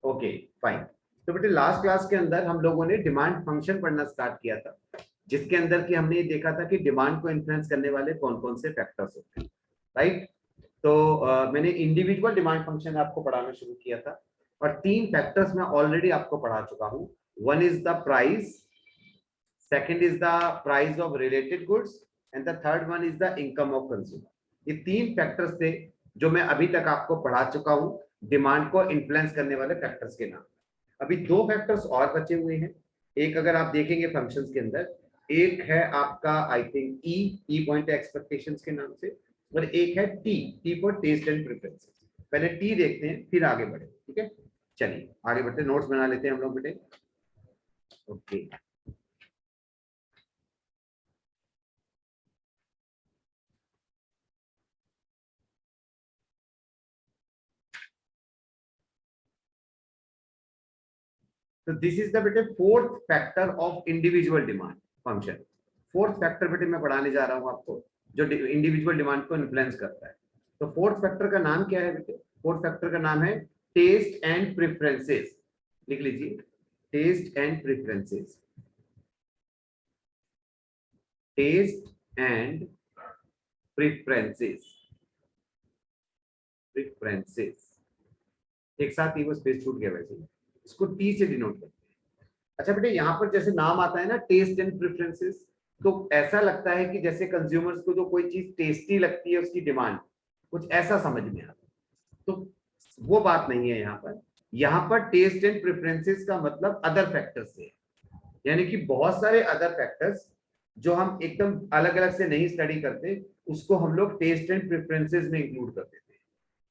Okay fine. तो बेटे last class के अंदर हम लोगों ने डिमांड फंक्शन पढ़ना स्टार्ट किया था, जिसके अंदर की हमने ये देखा था कि डिमांड को इन्फ्लुएंस करने वाले कौन कौन से फैक्टर्स होते हैं, राइट। तो मैंने इंडिविजुअल डिमांड फंक्शन आपको पढ़ाना शुरू किया था, और तीन फैक्टर्स मैं ऑलरेडी आपको पढ़ा चुका हूँ। One is the price, second is the price of related goods, and the third one is the income of consumer. ये तीन फैक्टर्स थे जो मैं अभी तक आपको पढ़ा चुका हूँ, डिमांड को इन्फ्लुएंस करने वाले फैक्टर्स के नाम। अभी दो फैक्टर्स और बचे हुए हैं। एक अगर आप देखेंगे फंक्शंस के अंदर, एक है आपका I think E point expectations के नाम से, और एक है T for taste and preferences. पहले टी देखते हैं फिर आगे बढ़े, ठीक है। चलिए आगे बढ़ते, नोट्स बना लेते हैं हम लोग बेटे। ओके तो दिस इज द बेटे fourth factor of individual demand function. Fourth factor बेटे मैं पढ़ाने जा रहा हूं आपको, जो इंडिविजुअल डिमांड को इन्फ्लुएंस करता है। तो फोर्थ फैक्टर का नाम क्या है बेटे? फोर्थ फैक्टर का नाम है टेस्ट एंड प्रेफरेंसेस। लिख लीजिए, taste and preferences. Taste and preferences, preferences एक साथ ही, वो स्पेस छूट गया वैसे ही। इसको टी से डिनोट करते हैं। अच्छा बेटे, यहाँ पर जैसे नाम आता है ना टेस्ट एंड प्रेफरेंसेस, तो ऐसा लगता है कि जैसे कंज्यूमर्स को जो कोई चीज टेस्टी लगती है उसकी डिमांड, कुछ ऐसा समझ में आता है। तो वो बात नहीं है यहाँ पर। यहाँ पर टेस्ट एंड प्रेफरेंसेस का मतलब अदर फैक्टर्स से, यानी कि बहुत सारे अदर फैक्टर्स जो हम एकदम अलग अलग से नहीं स्टडी करते, उसको हम लोग टेस्ट एंड प्रेफरेंसेस में इंक्लूड कर देते हैं।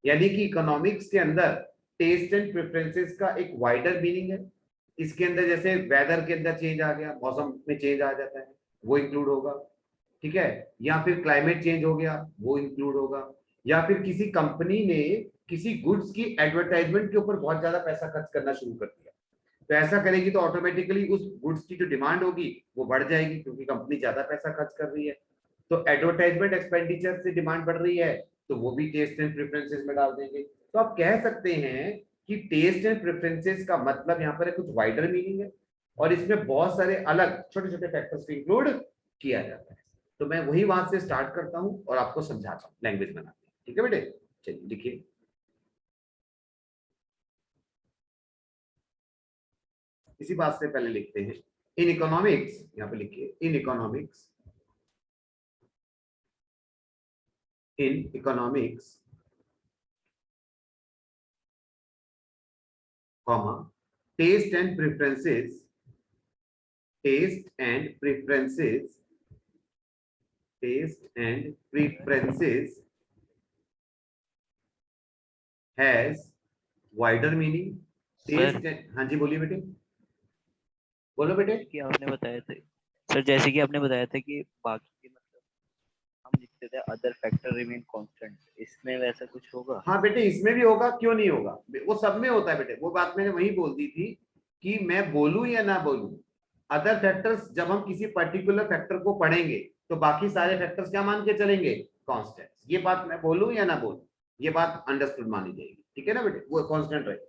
यानी कि इकोनॉमिक्स के अंदर टेस्ट एंड प्रेफरेंसेस का एक वाइडर मीनिंग है। इसके अंदर जैसे वेदर के अंदर चेंज आ गया, मौसम में चेंज आ जाता है, वो इंक्लूड होगा, ठीक है। या फिर क्लाइमेट चेंज हो गया, वो इंक्लूड होगा। या फिर किसी कंपनी ने किसी गुड्स की एडवर्टाइजमेंट के ऊपर बहुत ज्यादा पैसा खर्च करना शुरू कर दिया, तो ऐसा करेगी तो ऑटोमेटिकली उस गुड्स की जो डिमांड होगी वो बढ़ जाएगी, क्योंकि कंपनी ज्यादा पैसा खर्च कर रही है। तो एडवर्टाइजमेंट एक्सपेंडिचर से डिमांड बढ़ रही है, तो वो भी टेस्ट एंड प्रेफरेंसेस में डाल देंगे। तो आप कह सकते हैं कि टेस्ट एंड प्रेफरेंसेस का मतलब यहाँ पर कुछ वाइडर मीनिंग है, और इसमें बहुत सारे अलग छोटे छोटे फैक्टर्स को इंक्लूड किया जाता है। तो मैं वही वहां से स्टार्ट करता हूँ और आपको समझाता हूँ लैंग्वेज बनाते हैं, ठीक है बेटे। चलिए लिखिए, इसी बात से पहले लिखते हैं इन इकोनॉमिक्स, यहाँ पे लिखिए in economics, in economics comma taste and preferences, taste and preferences, taste and preferences has wider meaning। Sir taste हाँ जी बोलिए बेटे, बोलो बेटे। कि आपने बताया था सर, जैसे कि आपने बताया था कि बाकी के मतलब हम लिखते थे अदर फैक्टर रिमेन कांस्टेंट, इसमें वैसा कुछ होगा? हाँ बेटे इसमें भी होगा, क्यों नहीं होगा, वो सब में होता है बेटे। वो बात मैंने वही बोल दी थी कि मैं बोलूं या ना बोलूं, अदर फैक्टर्स जब हम किसी पर्टिकुलर फैक्टर को पढ़ेंगे तो बाकी सारे फैक्टर्स क्या मान के चलेंगे, कांस्टेंट। ये बात मैं बोलूं या ना बोलूं, ये बात अंडरस्टूड मानी जाएगी, ठीक है ना बेटे, वो कांस्टेंट रहेगी।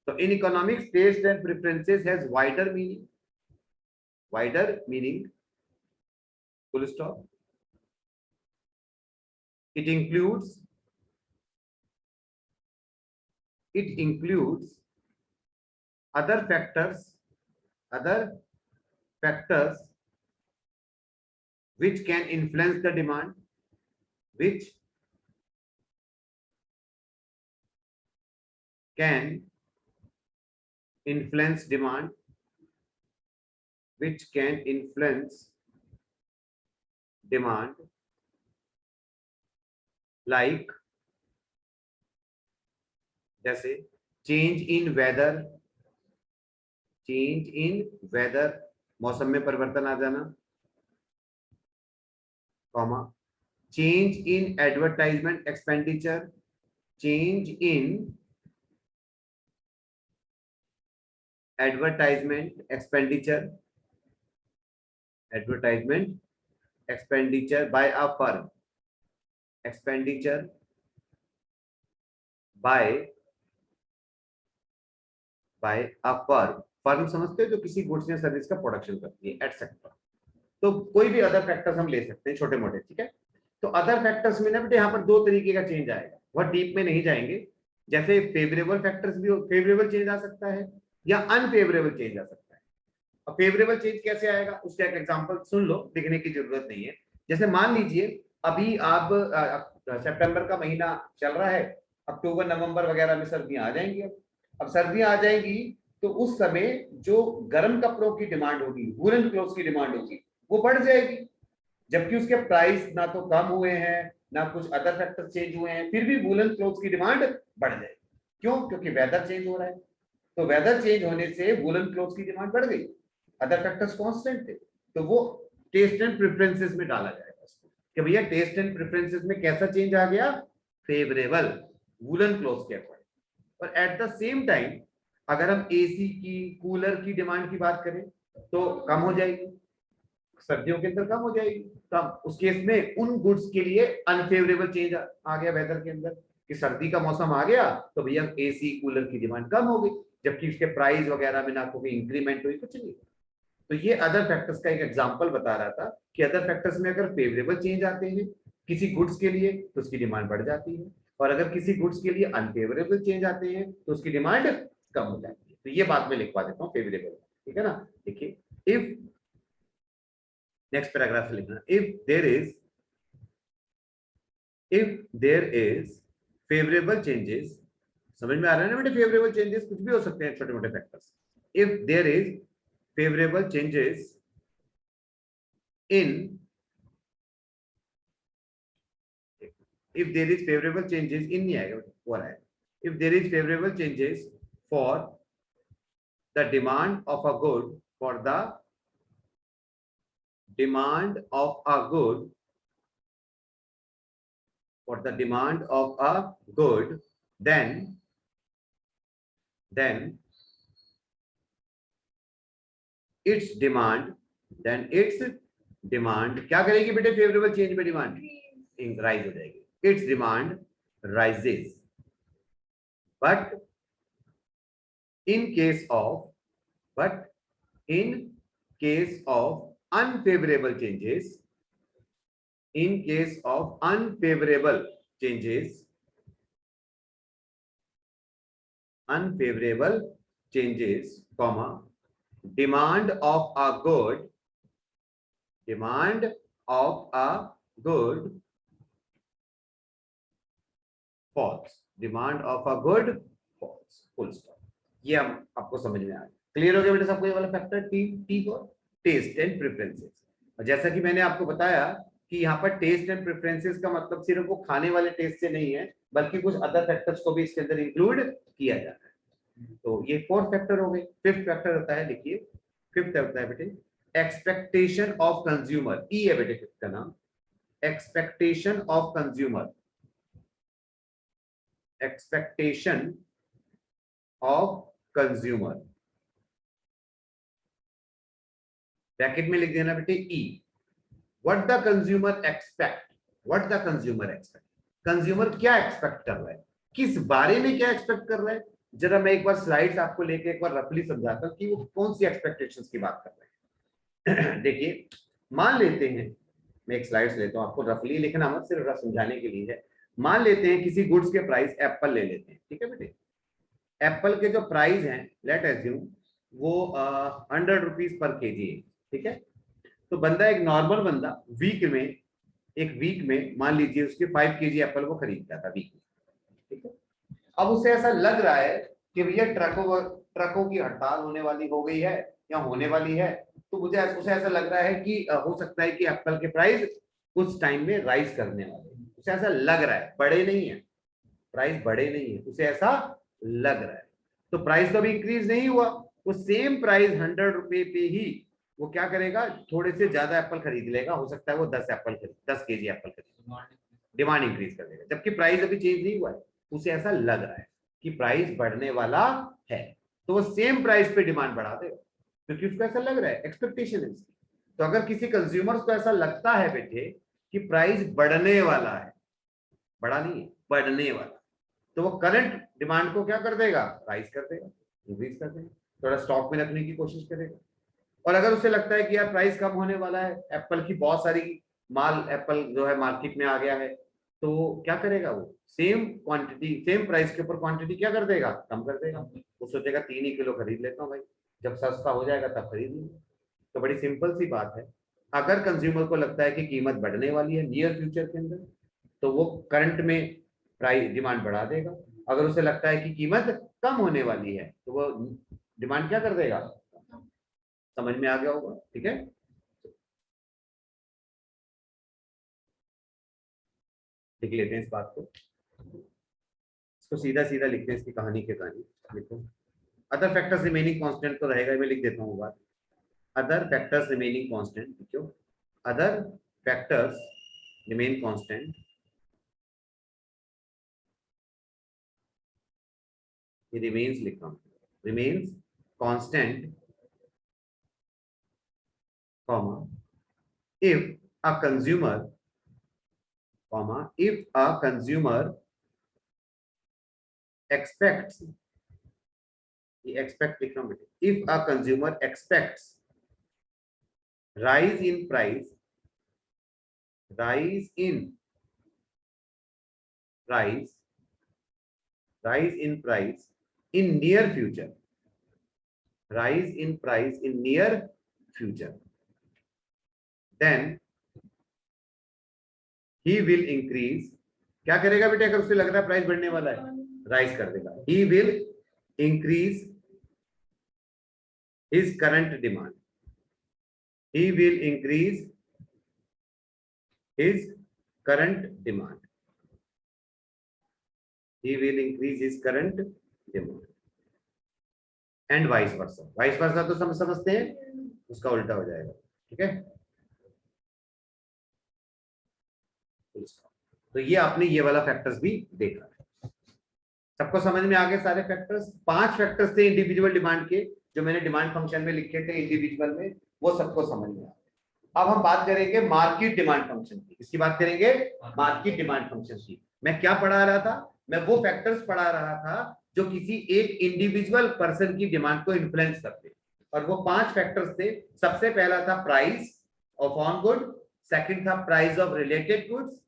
तो in economics taste and preferences has wider meaning, wider meaning, full stop. It includes, it includes other factors, other factors which can influence the demand, which can influence demand, which can influence demand, like जैसे change in weather, change in weather, मौसम में परिवर्तन आ जाना, comma change in advertisement expenditure, change in advertisement expenditure, advertisement expenditure by a firm, expenditure by by a firm, firm समझते हो जो किसी गुड्स या सर्विस का प्रोडक्शन करती है एटसेट्रा। तो कोई भी अदर फैक्टर्स हम ले सकते हैं छोटे मोटे, ठीक है। तो अदर फैक्टर्स में ना बेटे यहाँ पर दो तरीके का चेंज आएगा, वह डीप में नहीं जाएंगे। जैसे फेवरेबल फैक्टर्स भी, फेवरेबल चेंज आ सकता है या अनफेवरेबल चेंज आ सकता है। अब फेवरेबल चेंज कैसे आएगा उसका एक एग्जांपल सुन लो, लिखने की जरूरत नहीं है। जैसे मान लीजिए अभी आप सितंबर का महीना चल रहा है, अक्टूबर नवंबर वगैरह में सर्दियां आ जाएंगी। अब सर्दियां आ जाएंगी तो उस समय जो गर्म कपड़ों की डिमांड होगी, वूलन क्लोथ्स की डिमांड होगी, वो बढ़ जाएगी। जबकि उसके प्राइस ना तो कम हुए हैं ना कुछ अदर फैक्टर चेंज हुए हैं, फिर भी वूलन क्लोथ्स की डिमांड बढ़ जाएगी। क्यों? क्योंकि वेदर चेंज हो रहा है। तो वेदर चेंज होने से वूलन क्लोथ्स की डिमांड बढ़ गई, अदर फैक्टर्स कांस्टेंट थे। तो वो टेस्ट एंड प्रेफरेंसेस में डाला जाएगा उसको कि भैया टेस्ट एंड प्रेफरेंसेस में कैसा चेंज आ गया, फेवरेबल वूलन क्लोथ्स के अकॉर्डिंग। और एट द सेम टाइम अगर हम एसी की, कूलर की डिमांड की बात करें तो कम हो जाएगी, सर्दियों के अंदर कम हो जाएगी। कम उस केस में उन गुड्स के लिए अनफेवरेबल चेंज आ गया वेदर के अंदर कि सर्दी का मौसम आ गया तो भैया एसी कूलर की डिमांड कम हो गई, जबकि उसके प्राइस वगैरह में ना कोई इंक्रीमेंट हुई, कुछ नहीं। तो ये अदर फैक्टर्स का एक एग्जांपल बता रहा था कि अदर फैक्टर्स में अगर फेवरेबल चेंज आते हैं किसी गुड्स के लिए तो उसकी डिमांड बढ़ जाती है, और अगर किसी गुड्स के लिए अनफेवरेबल चेंज आते हैं तो उसकी डिमांड कम हो जाती है। तो ये बात मैं लिखवा देता हूँ फेवरेबल, ठीक है ना। देखिए इफ, नेक्स्ट पैराग्राफ से लिखना, if there is favourable changes, समझ में आ रहा है ना बेटे, फेवरेबल चेंजेस कुछ भी हो सकते हैं, छोटे मोटे factors. If there is favourable changes in, if there is favorable changes in नहीं आएगा हो रहा है, if there is favorable changes for the demand of a good, for the demand of a good, for the demand of a good, then its demand, then its demand क्या करेगी बेटे, favourable change में demand rise हो जाएगी, its demand rises। but in case of unfavorable changes, in case of unfavorable changes, comma, demand of a good falls, demand of a good falls, full stop। ये हम आपको समझ में आ गया, clear हो गया बेटा सबको ये वाला फैक्टर टी और टेस्ट एंड प्रेफरेंसेस। और जैसा कि मैंने आपको बताया कि यहाँ पर टेस्ट एंड प्रेफरेंसेस का मतलब सिर्फ वो खाने वाले टेस्ट से नहीं है, बल्कि कुछ अदर फैक्टर्स को भी इसके अंदर इंक्लूड किया जाता है। तो ये फोर्थ फैक्टर हो गए। फिफ्थ फैक्टर होता है, देखिए फिफ्थ होता है बेटे एक्सपेक्टेशन ऑफ कंज्यूमर, ई है बेटे फिफ्थ का नाम, expectation of consumer, expectation of consumer, bracket में लिख देना बेटे E. What the consumer expect, what the consumer expect, consumer क्या एक्सपेक्ट कर रहा है, किस बारे में क्या एक्सपेक्ट कर रहा है। जरा मैं एक बार स्लाइड्स आपको लेके एक बार रफली समझाता हूं कि वो कौन सी एक्सपेक्टेशंस की बात कर रहे हैं। देखिए मान लेते हैं, मैं एक स्लाइड्स लेता हूं, आपको रफली लिखना मत, सिर्फ रफ समझाने के लिए है। मान लेते हैं किसी गुड्स के प्राइस, एप्पल ले लेते हैं, ठीक है बेटे। एप्पल के जो प्राइस हैं लेट एज्यूम वो 100 रुपीज पर केजी है, ठीक है। तो बंदा, एक नॉर्मल बंदा एक वीक में मान लीजिए उसके 5 केजी एप्पल वो खरीदता था वीक में, ठीक है। अब उसे ऐसा लग रहा है कि भैया ट्रकों की हड़ताल होने वाली हो गई है या होने वाली है, तो उसे ऐसा लग रहा है कि हो सकता है कि एप्पल के प्राइस कुछ टाइम में राइज करने वाले हैं। उसे ऐसा लग रहा है, बढ़े नहीं है प्राइस, बढ़े नहीं है, उसे ऐसा लग रहा है। तो प्राइस तो अभी इंक्रीज नहीं हुआ, वो सेम प्राइस 100 रुपए पे ही वो क्या करेगा, थोड़े से ज्यादा एप्पल खरीद लेगा। हो सकता है वो 10 केजी एप्पल खरीद, डिमांड इंक्रीज कर देगा, जबकि प्राइस अभी चेंज नहीं हुआ है। उसे ऐसा लग रहा है कि प्राइस बढ़ने वाला है, तो वो सेम प्राइस पे डिमांड बढ़ा देगा, क्योंकि उसको ऐसा लग रहा है, एक्सपेक्टेशन है उसकी। तो अगर किसी कंज्यूमर को ऐसा लगता है बेटे कि प्राइस बढ़ने वाला है, बढ़ा नहीं है, बढ़ने वाला, तो वो करंट डिमांड को क्या कर देगा, राइज कर देगा। इंक्रीज कर देगा, थोड़ा स्टॉक में रखने की कोशिश करेगा। और अगर उसे लगता है कि यार प्राइस कम होने वाला है, एप्पल की बहुत सारी माल, एप्पल जो है मार्केट में आ गया है, तो क्या करेगा वो, सेम क्वांटिटी सेम प्राइस के ऊपर क्वांटिटी क्या कर देगा, कम कर देगा। वो सोचेगा 3 ही किलो खरीद लेता हूँ भाई, जब सस्ता हो जाएगा तब खरीद लूंगा। तो बड़ी सिंपल सी बात है, अगर कंज्यूमर को लगता है कि कीमत बढ़ने वाली है नियर फ्यूचर के अंदर, तो वो करंट में प्राइस डिमांड बढ़ा देगा। अगर उसे लगता है कि कीमत कम होने वाली है, तो वो डिमांड क्या कर देगा। समझ में आ गया होगा, ठीक है। लिख लेते हैं इस बात को, इसको सीधा सीधा लिखते हैं, इसकी कहानी के कहानी लिखो। अदर फैक्टर्स रिमेनिंग कांस्टेंट तो रहेगा, मैं लिख देता हूँ बात। अदर फैक्टर्स रिमेनिंग कांस्टेंट लिखो, अदर फैक्टर्स रिमेन कांस्टेंट, ये रिमेन्स लिख रहा हूँ, remains constant, comma, if a consumer, comma, if a consumer expects, ये expect लिख रहा हूँ बेटे, if a consumer expects rise in price, rise in price, rise in price in near future, rise in price in near future, then he will increase, क्या करेगा बेटे, अगर उसे लग रहा है प्राइस बढ़ने वाला है, राइज कर देगा, he will increase his current demand, he will increase his current demand, he will increase his current demand, and vice versa, vice versa तो समझते हैं, उसका उल्टा हो जाएगा, ठीक है। तो ये आपने ये वाला फैक्टर्स भी देखा है, सबको समझ में आ गए सारे फैक्टर्स। 5 फैक्टर्स थे इंडिविजुअल डिमांड के, जो मैंने डिमांड फंक्शन में लिखे थे इंडिविजुअल में, वो सबको समझ में आ गया। अब हम बात करेंगे मार्केट डिमांड फंक्शन की, किसकी बात करेंगे, मार्केट डिमांड फंक्शन की। मैं क्या पढ़ा रहा था, मैं वो फैक्टर्स पढ़ा रहा था जो किसी एक इंडिविजुअल पर्सन की डिमांड को इन्फ्लुएंस करते, और वो 5 फैक्टर्स थे। सबसे पहला था price of own good, second था price of related goods,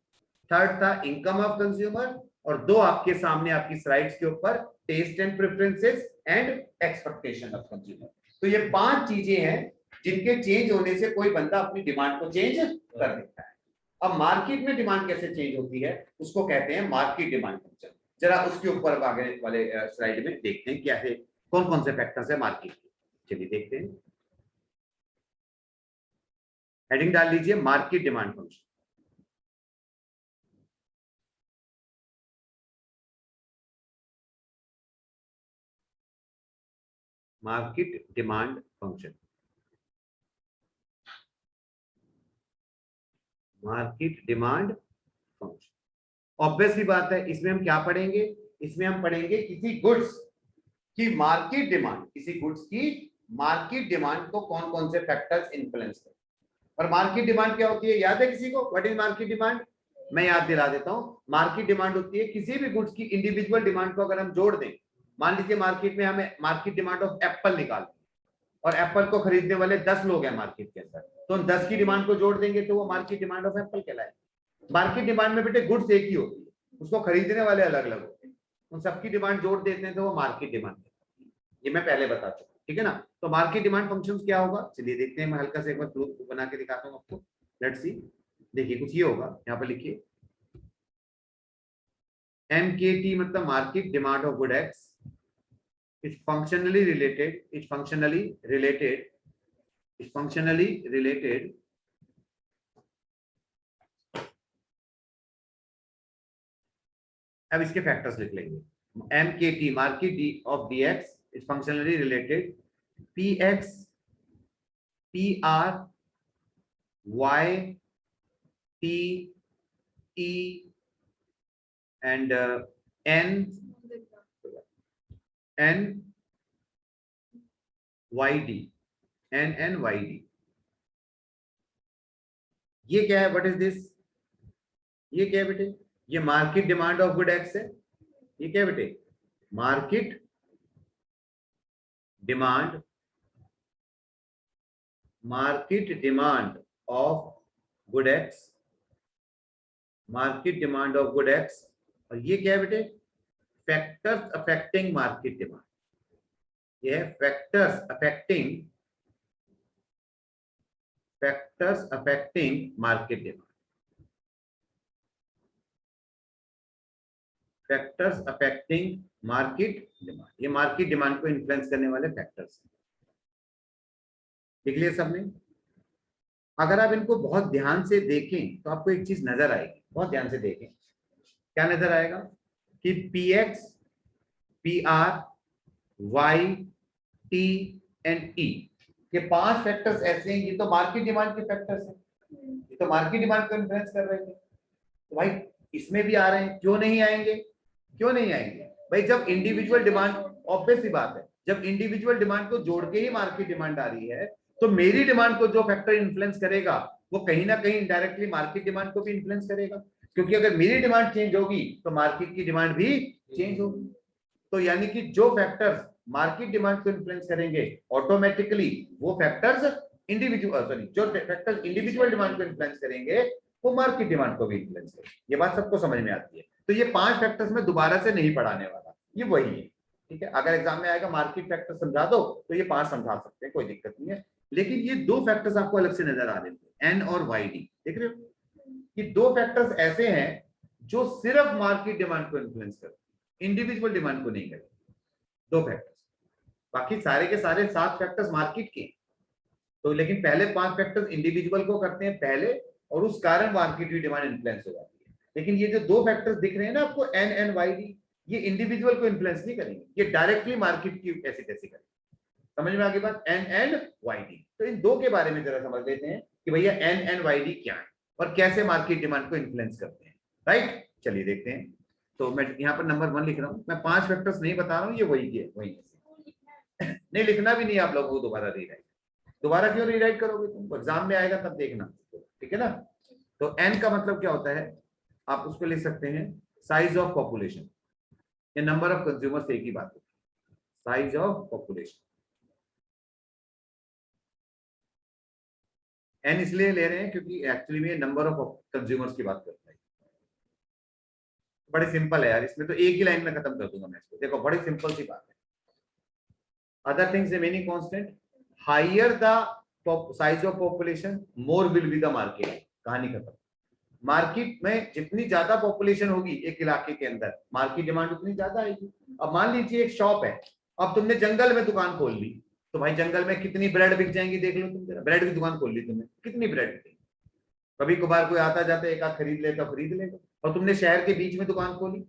third था इनकम ऑफ कंज्यूमर, और 2 आपके सामने आपकी स्लाइड्स के ऊपर taste and preferences and expectation of consumer. तो ये 5 चीजें हैं जिनके चेंज होने से कोई बंदा अपनी डिमांड को चेंज कर देता है। अब मार्केट में डिमांड कैसे चेंज होती है, उसको कहते हैं मार्केट डिमांड फंक्शन। जरा उसके ऊपर आगे वाले स्लाइड में देखते हैं क्या है, कौन कौन से फैक्टर्स है मार्केट के। चलिए देखते हैं, हेडिंग डाल लीजिए market demand function. Market demand function, market demand function. Obviously बात है, इसमें हम क्या पढ़ेंगे, इसमें हम पढ़ेंगे किसी गुड्स की मार्केट डिमांड, किसी गुड्स की मार्केट डिमांड को कौन कौन से फैक्टर्स इन्फ्लुएंस करते हैं। और मार्केट डिमांड क्या होती है, याद है किसी को, व्हाट इज मार्केट डिमांड, मैं याद दिला देता हूं। मार्केट डिमांड होती है किसी भी गुड्स की इंडिविजुअल डिमांड को अगर हम जोड़ दें, मान लीजिए मार्केट में हमें मार्केट डिमांड ऑफ एप्पल निकाल, और एप्पल को खरीदने वाले 10 लोग हैं मार्केट के अंदर, तो उन 10 की डिमांड को जोड़ देंगे तो वो मार्केट डिमांड ऑफ एप्पल कहलाएगा। मार्केट डिमांड में बेटे गुड्स एक ही होती है, उसको खरीदने वाले अलग अलग होते हैं, उन सबकी डिमांड जोड़ देते हैं तो वो मार्केट डिमांड है। ये मैं पहले बता चुका, ठीक है ना। तो मार्केट डिमांड फंक्शन क्या होगा, चलिए देखते हैं, मैं हल्का से एक बार फ्लो बना के दिखाता हूँ आपको। लेट्स सी, देखिए कुछ ये होगा, यहाँ पर लिखिए MKT मतलब market demand of good x, it's functionally related, it's functionally related, it's functionally related अब इसके फैक्टर्स लिख लेंगे। MKT market D of DX is functionally related PX PR Y T E and N YD NNYD। ये क्या है, what is this, ये क्या है बेटे, ये market demand of good x है। ये क्या है बेटे, market demand, market demand of good x, market demand of good x. और ये क्या है बेटे, फैक्टर्स अफेक्टिंग मार्केट डिमांड, ये है factors affecting, factors affecting market demand, factors affecting market demand, ये मार्केट डिमांड को इन्फ्लुएंस करने वाले फैक्टर्स हैं। देख लिया सबने। अगर आप इनको बहुत ध्यान से देखें तो आपको एक चीज नजर आएगी, बहुत ध्यान से देखें। क्या नजर आएगा कि P X, P R, Y, T and E, ये 5 फैक्टर्स ऐसे हैं, ये तो मार्केट डिमांड के फैक्टर्स हैं, ये तो मार्केट डिमांड को इन्फ्लुएंस कर रहे थे। तो भाई इसमें भी आ रहे हैं, क्यों नहीं आएंगे, क्यों नहीं आएंगे भाई? जब इंडिविजुअल डिमांड, ऑब्वियस सी बात है, जब इंडिविजुअल डिमांड को जोड़ के ही मार्केट डिमांड आ रही है, तो मेरी डिमांड को जो फैक्टर इन्फ्लुएंस करेगा वो कहीं ना कहीं इनडायरेक्टली मार्केट डिमांड को भी इन्फ्लुएंस करेगा, क्योंकि अगर मेरी डिमांड चेंज होगी तो मार्केट की डिमांड भी चेंज होगी। तो यानी कि जो फैक्टर्स मार्केट डिमांड को इन्फ्लुएंस करेंगे ऑटोमेटिकली वो फैक्टर्स इंडिविजुअल, सॉरी, जो फैक्टर्स इंडिविजुअल डिमांड को इन्फ्लुएंस करेंगे वो मार्केट डिमांड को भी इन्फ्लुएंस करेंगे। ये बात सबको समझ में आती है। तो ये 5 फैक्टर्स में दोबारा से नहीं पढ़ाने वाला, ये वही है, ठीक है। अगर एग्जाम में आएगा मार्केट फैक्टर समझा दो तो ये 5 समझा सकते हैं, कोई दिक्कत नहीं है। लेकिन ये 2 फैक्टर्स आपको अलग से नजर आ रहे हैं, एन और वाई डी, देख रहे हो? ये 2 फैक्टर्स ऐसे हैं जो सिर्फ मार्केट डिमांड को इन्फ्लुएंस करते हैं, इंडिविजुअल डिमांड को नहीं करते। 2 फैक्टर्स, बाकी सारे के सारे 7 फैक्टर्स मार्केट के। तो लेकिन पहले 5 फैक्टर्स इंडिविजुअल को करते हैं पहले, और उस कारण मार्केट की डिमांड इन्फ्लुएंस हो जाती है। लेकिन ये जो 2 फैक्टर्स दिख रहे हैं ना आपको, एन एन वाई डी, ये इंडिविजुअल को इन्फ्लुएंस नहीं करेंगे, ये डायरेक्टली मार्केट की ऐसे कैसे करेंगे। समझ में आगे बात, एन एन वाई डी। तो इन 2 के बारे में जरा समझ लेते हैं कि भैया एन एन वाई डी क्या है और कैसे मार्केट डिमांड को इन्फ्लुएंस करते हैं, राइट। चलिए देखते हैं। तो मैं यहाँ पर नंबर 1 लिख रहा हूँ, मैं 5 फैक्टर्स नहीं बता रहा हूँ, ये वही है, वही नहीं लिखना भी नहीं आप लोगों को, दोबारा रीराइट, दोबारा क्यों रीराइट करोगे तुम, एग्जाम में आएगा तब देखना, ठीक है ना। तो एन का मतलब क्या होता है, आप उसको लिख सकते हैं साइज ऑफ पॉपुलेशन, ये नंबर ऑफ कंज्यूमर्स, एक ही बात है, साइज ऑफ पॉपुलेशन। एन इसलिए ले रहे हैं क्योंकि एक्चुअली में नंबर ऑफ कंज्यूमर्स की बात करता है। बड़े सिंपल है यार, इसमें तो एक ही लाइन में खत्म कर दूंगा मैं इसको, देखो बड़ी सिंपल सी बात है। Other things remaining constant, higher the size of population, more will be the market, कहानी खत्म। मार्केट में जितनी ज्यादा पॉपुलेशन होगी एक इलाके के अंदर, मार्केट डिमांड उतनी ज्यादा आएगी। अब मान लीजिए एक शॉप है, अब तुमने जंगल में दुकान खोल ली, तो भाई जंगल में कितनी ब्रेड बिक जाएंगी, देख लो तुम, ब्रेड की दुकान खोल ली तुमने, कितनी ब्रेड बिकेगी। कभी कभार कोई आता जाता एक आध खरीद लेगा, खरीद लेगा। और तुमने शहर के बीच में दुकान खोली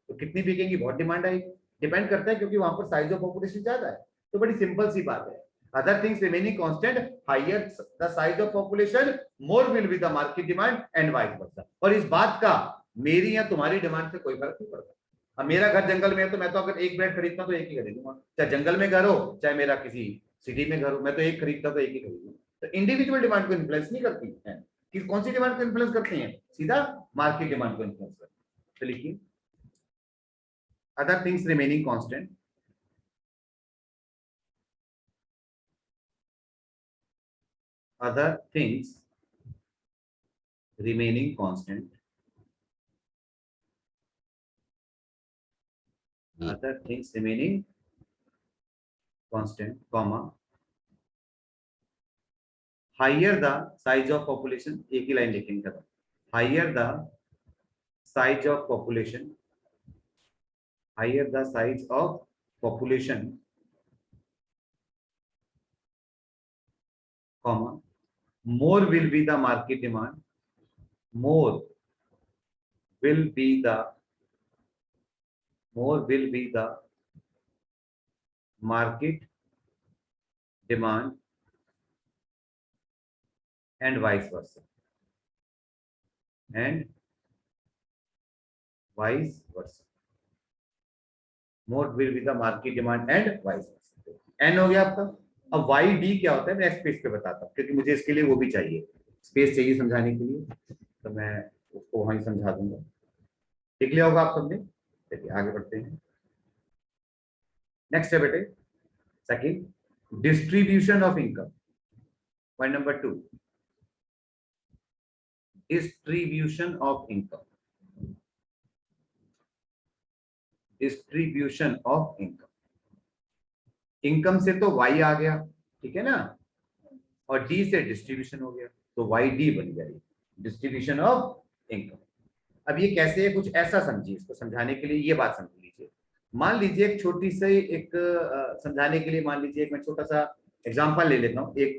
तो कितनी बिकेंगी, बहुत डिमांड आएगी। डिपेंड करता है क्योंकि वहां पर साइज ऑफ पॉपुलेशन ज्यादा है। तो बड़ी सिंपल सी बात है, other things remaining constant, higher the size of population, more will be the market demand and vice versa. और इस बात का मेरी या तुम्हारी डिमांड से कोई फर्क नहीं पड़ता। अब मेरा घर जंगल में है तो मैं तो अगर एक ब्रेड खरीदता तो एक ही खरीदूंगा, चाहे जंगल में घर हो चाहे मेरा किसी सिटी में घर हो, मैं तो एक खरीदता तो एक ही खरीदूंगा। तो इंडिविजुअल डिमांड को इन्फ्लुएंस नहीं करती है, कि कौन सी डिमांड को इन्फ्लुएंस करती है, सीधा मार्केट डिमांड को इन्फ्लुएंस करती है। तो लिखिए other things remaining constant, other things remaining constant, other things remaining constant, comma, higher the size of population, एक ही लाइन लिखेंगे, higher the size of population, higher the size of population, comma, more will be the market demand, more will be the, more will be the market demand and vice versa, and vice versa, more will be the market demand and vice versa। n हो गया आपका। अब Y D क्या होता है मैं space पे बताता हूँ, क्योंकि मुझे इसके लिए वो भी चाहिए, स्पेस चाहिए समझाने के लिए, तो मैं उसको वहीं समझा दूंगा। देख लिया होगा आप सबने। चलिए आगे बढ़ते हैं। नेक्स्ट है बेटे second, distribution of income, point number 2, distribution of income, distribution of income. Income से तो वाई आ गया, ठीक है ना, और डी से डिस्ट्रीब्यूशन हो गया, तो वाई डी बन गया, डिस्ट्रीब्यूशन ऑफ इनकम। अब ये कैसे है, कुछ ऐसा समझिए, इसको समझाने के लिए ये बात समझ लीजिए। मान लीजिए एक छोटी सी एक समझाने के लिए, मान लीजिए एक मैं छोटा सा एग्जांपल ले लेता हूँ। एक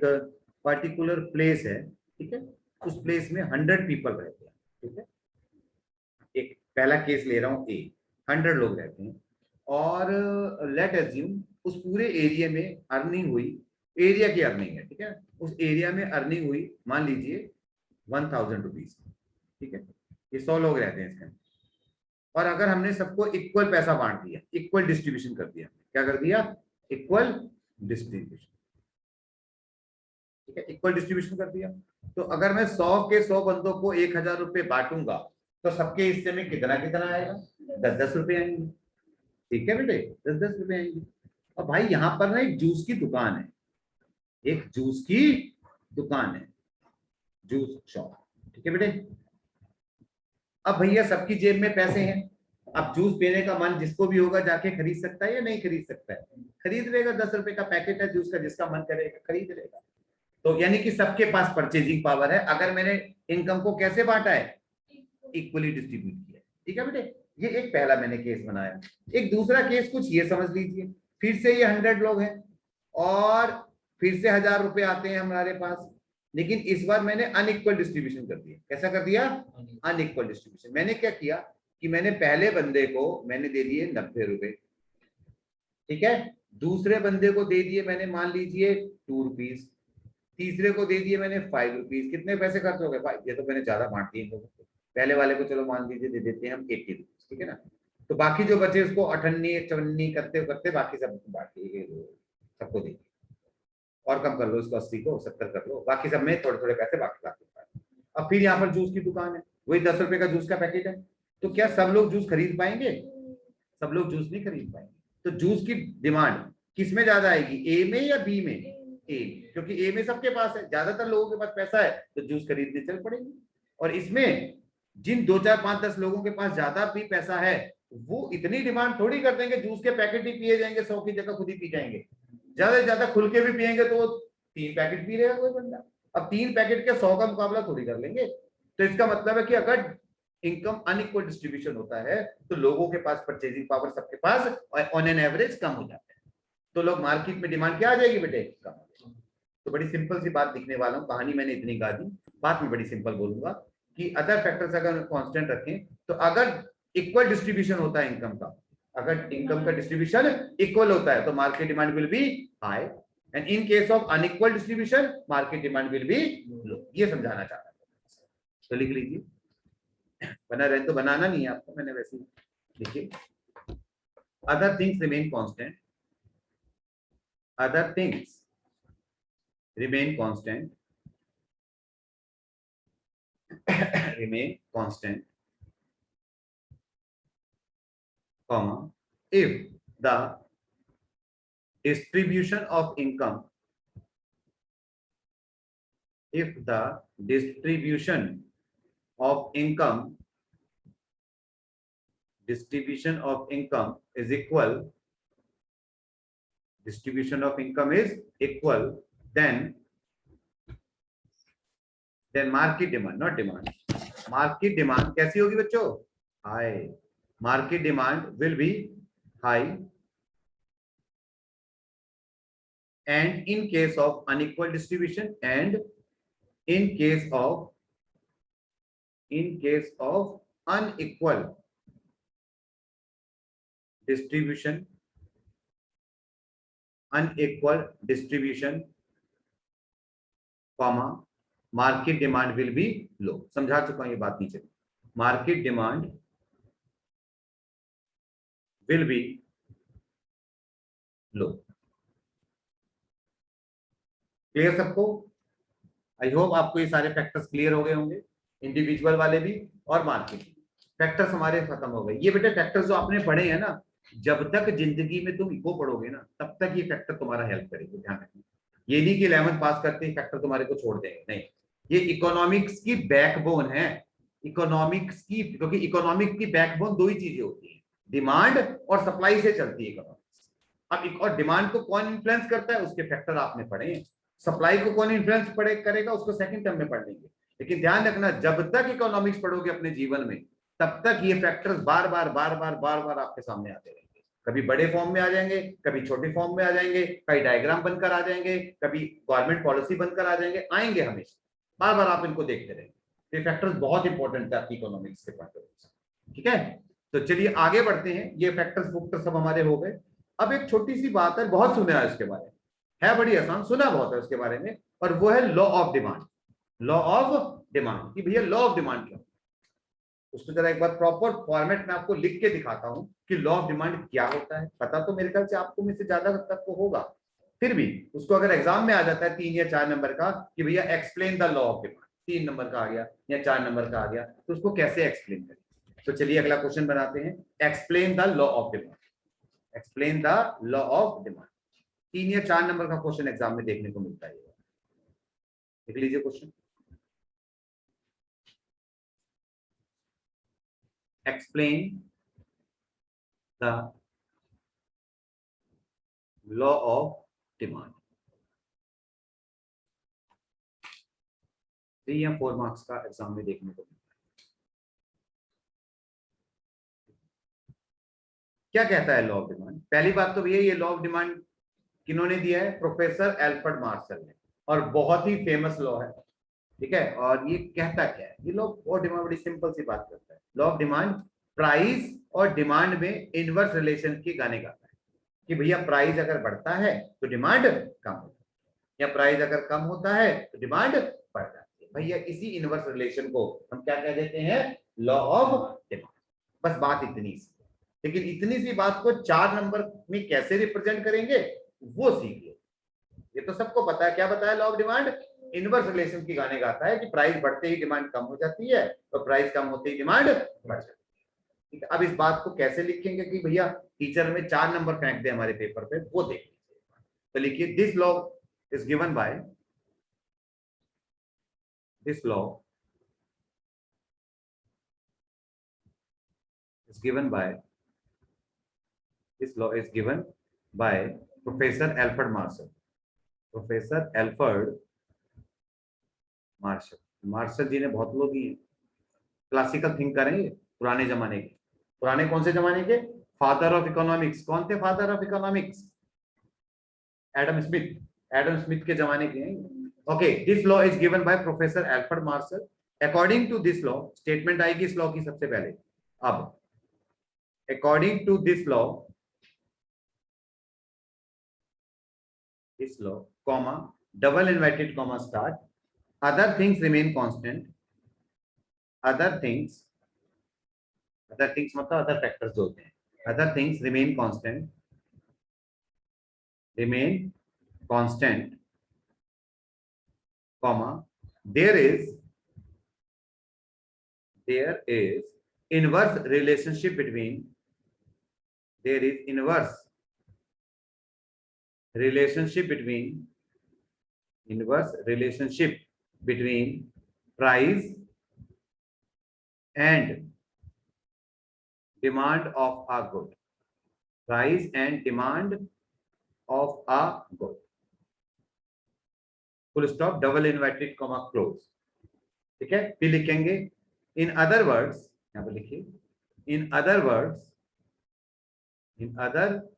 पर्टिकुलर प्लेस है, ठीक है, उस प्लेस में 100 पीपल रहते हैं, ठीक है। एक पहला केस ले रहा हूँ, ए 100 लोग रहते हैं, और लेट एज्यूम उस पूरे एरिया में अर्निंग हुई, एरिया की अर्निंग है, ठीक है, उस एरिया में अर्निंग हुई मान लीजिए 1000 रुपीज, ठीक है। ये 100 लोग रहते हैं इसके अंदर, और अगर हमने सबको इक्वल पैसा बांट दिया, इक्वल डिस्ट्रीब्यूशन कर दिया, क्या कर दिया, इक्वल डिस्ट्रीब्यूशन, ठीक है, इक्वल डिस्ट्रीब्यूशन कर दिया। तो अगर मैं 100 के 100 बंदों को 1000 रुपए बांटूंगा, तो सबके हिस्से में कितना कितना आएगा, 10-10 रुपए आएंगे, ठीक है बेटे, 10-10 रुपए आएंगे। और भाई यहाँ पर ना एक जूस की दुकान है, एक जूस की दुकान है, जूस शॉप, ठीक है बेटे। अब भैया सबकी जेब में पैसे हैं, अब जूस पीने का मन जिसको भी होगा जाके खरीद सकता है या नहीं खरीद सकता है, खरीद लेगा। 10 रुपए का पैकेट है जूस का, जिसका मन करेगा खरीद लेगा। तो यानी कि सबके पास परचेजिंग पावर है। अगर मैंने इनकम को कैसे बांटा है, इक्वली डिस्ट्रीब्यूट किया, ठीक है बेटे। ये एक पहला मैंने केस बनाया। एक दूसरा केस कुछ ये समझ लीजिए, फिर से ये 100 लोग हैं और फिर से 1000 रुपए आते हैं हमारे पास, लेकिन इस बार मैंने अनइक्वल डिस्ट्रीब्यूशन कर दिया। कैसा कर दिया, अनइक्वल डिस्ट्रीब्यूशन। मैंने क्या किया कि मैंने पहले बंदे को मैंने दे दिए 90 रुपए, ठीक है, दूसरे बंदे को दे दिए मैंने मान लीजिए 2 रुपीज, तीसरे को दे दिए मैंने 5 रुपीज। कितने पैसे खर्च हो गए भाई, ये तो मैंने ज्यादा बांट दिए इन लोगों को। पहले वाले को चलो मान लीजिए दे देते हैं हम 80 रुपीज, ठीक है ना। तो बाकी जो बचे उसको 58 54 करते करते बाकी सब बांट दिए, सबको दे दिए। और कम कर लो इसको, 80 को 70 कर लो, बाकी सब में थोड़े थोड़े पैसे बाकी बाकी। अब फिर यहाँ पर जूस की दुकान है, वही 10 रुपए का जूस का पैकेट है। तो क्या सब लोग जूस खरीद पाएंगे, सब लोग जूस नहीं खरीद पाएंगे। तो जूस की डिमांड किस में ज्यादा आएगी, ए में या बी में, ए, क्योंकि ए में सबके पास है, ज्यादातर लोगों के पास पैसा है, तो जूस खरीदने चल पड़ेंगे। और इसमें जिन 2 4 5 10 लोगों के पास ज्यादा भी पैसा है, वो इतनी डिमांड थोड़ी कर देंगे, जूस के पैकेट ही पिए जाएंगे, 100 की जगह खुद ही पी जाएंगे। ज्यादा से ज्यादा खुल के भी पिएंगे तो 3 पैकेट पी रहेगा कोई बंदा। अब 3 पैकेट के 100 का मुकाबला थोड़ी कर लेंगे। तो इसका मतलब है कि अगर इनकम अनइक्वल डिस्ट्रीब्यूशन होता है तो लोगों के पास परचेजिंग पावर सबके पास ऑन एन एवरेज कम हो जाता है, तो लोग मार्केट में डिमांड क्या आ जाएगी बेटे, कम हो जाएगी। तो बड़ी सिंपल सी बात दिखने वाला हूँ, कहानी मैंने इतनी गा दी, बात में बड़ी सिंपल बोलूंगा कि अदर फैक्टर्स अगर कांस्टेंट रखें, तो अगर इक्वल डिस्ट्रीब्यूशन होता है इनकम का, अगर इनकम का डिस्ट्रीब्यूशन इक्वल होता है तो market demand will be high, and in case of unequal distribution market demand will be low. ये समझाना चाहता हूँ, तो लिख लीजिए, बना रहे तो बनाना नहीं है आपको, मैंने वैसे देखिए, other things remain constant, other things remain constant remain constant, comma, if the distribution of income, if the distribution of income is equal, distribution of income is equal, then market demand, not demand, market demand कैसी होगी बच्चों, high, market demand will be high, and in case of unequal distribution, and in case of unequal distribution, comma, market demand will be low. समझा चुका हूं ये बात नीचे, market demand will be low. Clear सबको, आई होप आपको ये सारे फैक्टर्स क्लियर हो गए होंगे, इंडिविजुअल वाले भी और मार्केट फैक्टर्स हमारे खत्म हो गए। ये बेटे फैक्टर्स जो आपने पढ़े हैं ना, जब तक जिंदगी में तुम इको पढ़ोगे ना तब तक ये फैक्टर तुम्हारा हेल्प करेंगे, ध्यान रखना। ये नहीं कि 11th पास करते ही फैक्टर तुम्हारे को छोड़ देंगे, नहीं। ये इकोनॉमिक्स की बैकबोन है, इकोनॉमिक्स की, क्योंकि इकोनॉमिक की बैकबोन दो ही चीजें होती है, डिमांड और सप्लाई से चलती है इकोनॉमिक्स। अब और डिमांड को कौन इन्फ्लुएंस करता है, उसके फैक्टर आपने पढ़े हैं। सप्लाई को कौन इन्फ्लुएंस करेगा, उसको सेकंड टर्म में पढ़ लेंगे। लेकिन ध्यान रखना, जब तक इकोनॉमिक्स पढ़ोगे अपने जीवन में, तब तक ये फैक्टर्स बार बार बार बार बार बार आपके सामने आते रहेंगे। कभी बड़े फॉर्म में आ जाएंगे, कभी छोटे फॉर्म में आ जाएंगे, कभी डायग्राम बनकर आ जाएंगे, कभी गवर्नमेंट पॉलिसी बनकर आ जाएंगे, आएंगे हमेशा, बार बार आप इनको देखते रहेंगे। ये फैक्टर्स बहुत इंपॉर्टेंट है आपकी इकोनॉमिक्स के पॉइंट ऑफ व्यू से, ठीक है। तो चलिए आगे बढ़ते हैं, ये फैक्टर्स फुक्टर सब हमारे हो गए। अब एक छोटी सी बात है, बहुत सुना है इसके बारे में, है बड़ी आसान, सुना बहुत है उसके बारे में, और वो है law of demand. Law of demand कि भैया लॉ ऑफ डिमांड क्या, उसको जरा एक बार प्रॉपर फॉर्मेट में आपको लिख के दिखाता हूं कि लॉ ऑफ डिमांड क्या होता है। पता तो मेरे ख्याल से आपको में से ज्यादा तक को होगा, फिर भी उसको अगर एग्जाम में आ जाता है 3 या 4 नंबर का कि भैया explain the law of demand, 3 number का आ गया या 4 नंबर का आ गया, तो उसको कैसे एक्सप्लेन करें। तो चलिए अगला क्वेश्चन बनाते हैं, explain the law of demand. Explain the law of demand 3 या 4 नंबर का क्वेश्चन एग्जाम में देखने को मिलता है। देख लीजिए question, explain the law of demand। 3 या 4 मार्क्स का एग्जाम में देखने को मिलता है। क्या कहता है लॉ ऑफ डिमांड। पहली बात तो भैया ये लॉ ऑफ डिमांड किन्होंने दिया है, प्रोफेसर एल्फ्रेड मार्शल ने, और बहुत ही फेमस लॉ है, ठीक है। और ये कहता क्या है, ये लॉ ऑफ डिमांड बड़ी सिंपल सी बात करता है। लॉ ऑफ डिमांड प्राइस और डिमांड में इनवर्स रिलेशन की गाने गाता है कि भैया प्राइस अगर बढ़ता है तो डिमांड कम होता है, या प्राइस अगर कम होता है तो डिमांड बढ़ जाती है। भैया इसी इनवर्स रिलेशन को हम क्या कह देते हैं, लॉ ऑफ डिमांड। बस बात इतनी सी, लेकिन इतनी सी बात को 4 नंबर में कैसे रिप्रेजेंट करेंगे वो सीख लो। ये तो सबको पता है, क्या बताया law of demand, inverse relation की गाने गाता है कि प्राइस बढ़ते ही डिमांड कम हो जाती है, तो प्राइस कम होते ही डिमांड बढ़ जाती है। ठीक है, अब इस बात को कैसे लिखेंगे कि भैया टीचर में 4 नंबर फेंक दे हमारे पेपर पे, वो देख लीजिए। तो लिखिए, this law is given bye, this law is given by, this law is given by Professor Alfred Marshall। Professor Alfred Marshall, Marshall ji ने बहुत लोग ही क्लासिकल थिंकर हैं, पुराने जमाने के। पुराने कौन से जमाने के, फादर ऑफ इकोनॉमिक्स। कौन थे father of economics, Adam Smith. Adam Smith के जमाने के हैं। Okay, this law is given by professor Alfred Marshall. According to this law, statement आएगी इस लॉ की सबसे पहले। अब according to this law, comma, double inverted comma start, other things remain constant, other things मतलब other factors जो होते हैं, other things remain constant, comma, there is inverse relationship between, there is inverse relationship between price and demand of a good, price and demand of a good, full stop, double inverted comma close। ठीक है, फिर लिखेंगे in other words, यहाँ पर लिखिए in other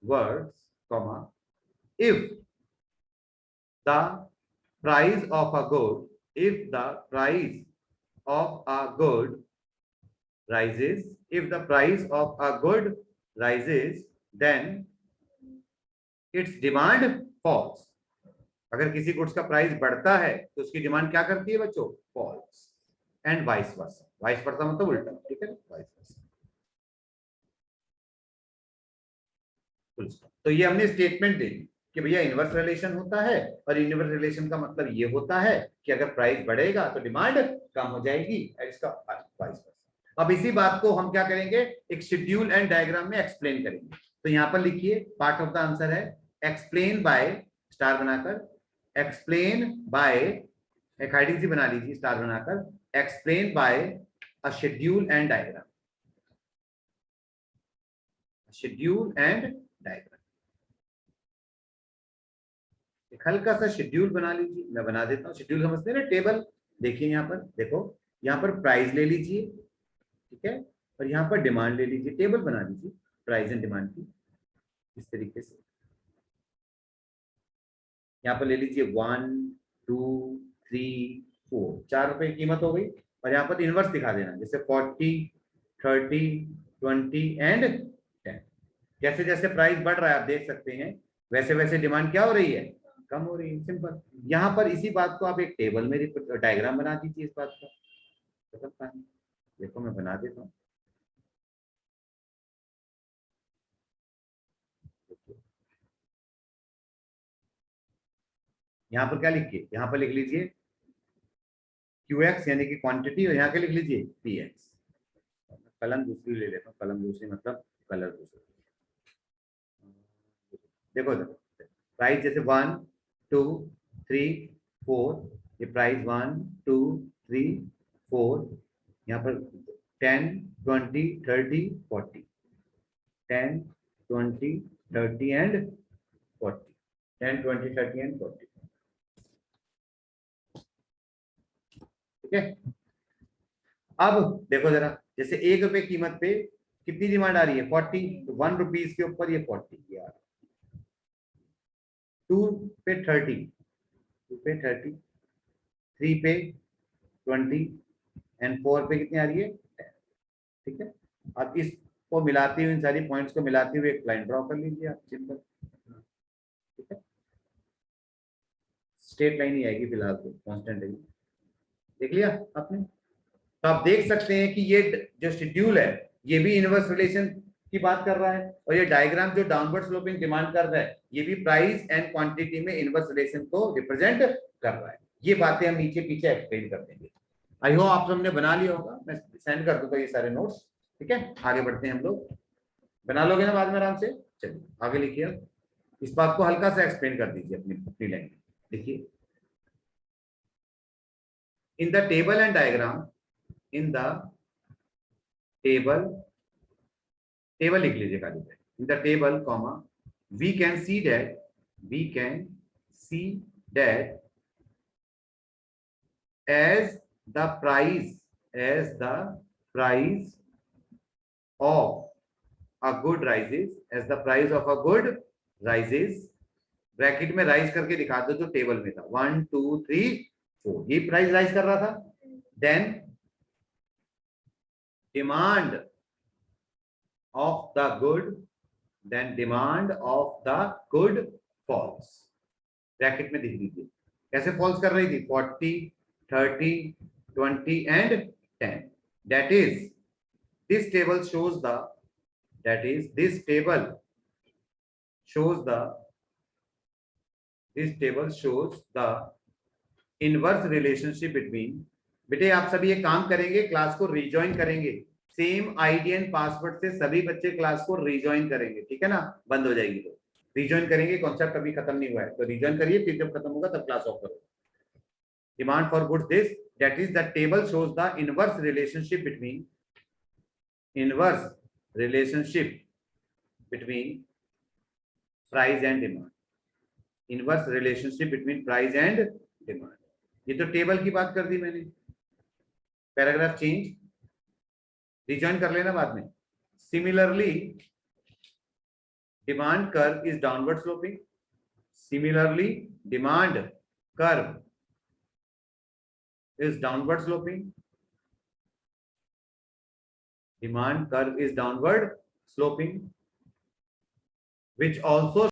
words, comma, if the price of a good rises, then its demand falls। अगर किसी goods का प्राइस बढ़ता है तो उसकी डिमांड क्या करती है बच्चों, false. And vice versa, vice versa मतलब उल्टा, ठीक है, वाइस वर्सा। तो ये हमने स्टेटमेंट दे दी कि भैया इनवर्स रिलेशन होता है, और इनवर्स रिलेशन का मतलब ये होता है कि अगर प्राइस बढ़ेगा तो डिमांड कम हो जाएगी, इसका वाइस वर्सा। अब इसी बात को हम क्या करेंगे, एक शेड्यूल एंड डायग्राम में एक्सप्लेन करेंगे। तो यहां पर लिखिए पार्ट ऑफ द आंसर है एक्सप्लेन बाय स्टार बनाकर, एक्सप्लेन बाय एक हेडिंग सी बना लीजिए स्टार बनाकर, explain by a schedule and diagram, schedule and diagram. एक हल्का सा शेड्यूल बना लीजिए, मैं बना देता हूँ। शेड्यूल समझते हैं ना, टेबल। देखिए यहाँ पर, देखो यहाँ पर प्राइस ले लीजिए, ठीक है, और यहाँ पर डिमांड ले लीजिए, टेबल बना लीजिए प्राइस एंड डिमांड की इस तरीके से। यहाँ पर ले लीजिए 1 2 3 4, 4 रुपए की कीमत हो गई, और यहाँ पर इनवर्स दिखा देना, जैसे 40 30 20 एंड 10। जैसे जैसे प्राइस बढ़ रहा है आप देख सकते हैं, वैसे वैसे डिमांड क्या हो रही है, कम हो रही है। सिंपल। यहाँ पर इसी बात को आप एक टेबल में डायग्राम बना दीजिए इस बात का, खत्म कहानी। देखो मैं बना देता हूँ। यहाँ पर क्या लिखिए, यहाँ पर लिख लीजिए QX यानी कि क्वांटिटी, और यहाँ के लिख लीजिए PX। कलम दूसरी ले लेता हूँ, कलम दूसरी मतलब कलर दूसरी। देखो प्राइस जैसे 1 2 3 4, ये प्राइस 1 2 3 4, यहाँ पर 10 20 30 40, 10 20 30 एंड 40, 10 20 30 एंड 40, ठीक है। अब देखो जरा, जैसे 1 रुपए कीमत पे कितनी डिमांड आ रही है, 40, तो 1 रुपीज के ऊपर ये 40 यार, 2 पे 30, 2 पे 30, 3 पे 20 एंड 4 पे कितनी आ रही है 10, ठीक है। अब इसको मिलाते हुए, इन सारी पॉइंट्स को मिलाते हुए एक लाइन ड्रॉ कर लीजिए आप, सिंपल, ठीक है। स्ट्रेट लाइन ही आएगी फिलहाल, तो कांस्टेंट है, देख लिया आपने। तो आप देख सकते हैं कि ये जो शेड्यूल है ये भी इनवर्स रिलेशन की बात कर रहा है, और ये डायग्राम जो डाउनवर्ड स्लोपिंग डिमांड कर रहा है ये भी प्राइस एंड क्वांटिटी में इनवर्स रिलेशन को रिप्रेजेंट कर रहा है। ये बातें हम नीचे पीछे एक्सप्लेन कर देंगे। आई होप आप सबने बना लिया होगा, मैं सेंड कर दूंगा ये सारे नोट्स, ठीक है। आगे बढ़ते हैं हम लोग, बना लोगे ना बाद में आराम से। चलिए आगे लिखिए, इस बात को हल्का सा एक्सप्लेन कर दीजिए अपनी अपनी लैंग्वेज। देखिए, in the table and diagram, in the table, table लिख लीजिए खाली पे, in the table comma we can see that as the price of a good rises, as the price of a good rises, bracket में rise करके दिखा दो जो table में था 1 2 3 4, ये प्राइस राइज कर रहा था, then demand of the good, then demand of the good falls, bracket में दिख लीजिए कैसे फॉल्स कर रही थी, 40 30 20 and 10। that is this table shows the, that is this table shows the, this table shows the inverse relationship between, बेटे आप सभी एक काम करेंगे, क्लास को रिजॉइन करेंगे, सेम आईडी एंड पासवर्ड से सभी बच्चे क्लास को रिजॉइन करेंगे, ठीक है ना। बंद हो जाएगी तो रिजॉइन करेंगे, कॉन्सेप्ट अभी खत्म नहीं हुआ है तो रिजॉइन करिए, फिर जब खत्म होगा तब क्लास ऑफ करो। Demand for goods this, that is the table shows the inverse relationship between, inverse relationship between price and demand, inverse relationship between price and demand. ये तो टेबल की बात कर दी मैंने, पैराग्राफ चेंज, रिजॉइन कर लेना बाद में। Similarly demand curve is downward sloping, similarly demand curve is downward sloping, demand curve is downward sloping, which also